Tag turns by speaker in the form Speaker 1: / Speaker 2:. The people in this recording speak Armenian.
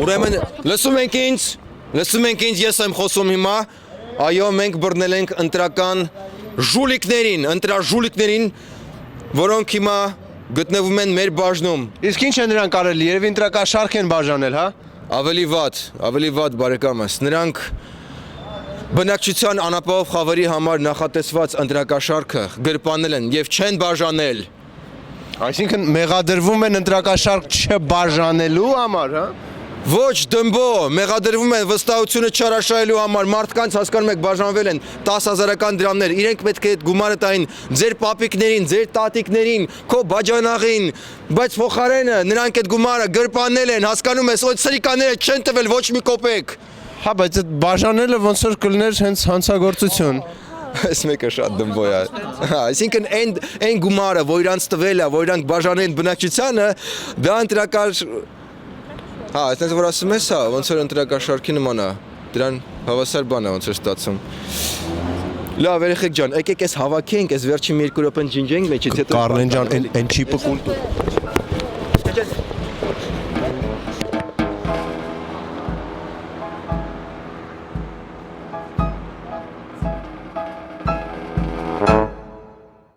Speaker 1: Ուրեմն լսում եք ինձ, ես եմ խոսում հիմա, այո, մենք բռնել ենք ընտրական ժուլիկներին, որոնք հիմա գտնվում են մեր բաժնում։
Speaker 2: Իսկ ինչ է նրանք արել, երևի ընտրական շարք են բաժանել, հա։
Speaker 1: Ավելի վատ բարեկամս, նրանք բնակչության անապահով խավարի համար նախատեսված ընտրակաշարքը գրպանել են եւ չեն բաժանել։
Speaker 2: Այսինքն մեղադրվում են ընտրական շարք չբաժանելու համար, հա։
Speaker 1: Ոչ դմբո, մեղադրվում են վստահությունը չարաշահելու համար, մարդկանց հասկանում եք բաժանվել են 10,000-ական դրամներ, իրենք պետք է այդ գումարը տային ձեր պապիկներին, ձեր տատիկներին, քո բաժանաղին, բայց փոխարենը նրանք այդ գումարը գրպանել են, հասկանում ես, այդ սրիկաները չեն տվել ոչ մի կոպեկ։
Speaker 2: Հա, բայց այդ բաժանելը ոնց որ կլներ հենց հանցագործություն։
Speaker 1: Այս մեկը շատ դմբո է։ Այսինքն այն գումարը, որ իրանց տվել է, որ իրանք բաժանել են բնակչությանը, դա ընտրական Հա, այսպես որ ասում ես, հա, ոնց որ ընտրական շարքի նման է, դրան հավասար բան է ոնց որ ստացում։ Լավ, երեխեք ջան, եկեք այս հավաքենք, այս վերջին մի երկու րոպեն ջինջենք մեջից հետո։
Speaker 2: Կարլեն ջան, այն չի պկուն։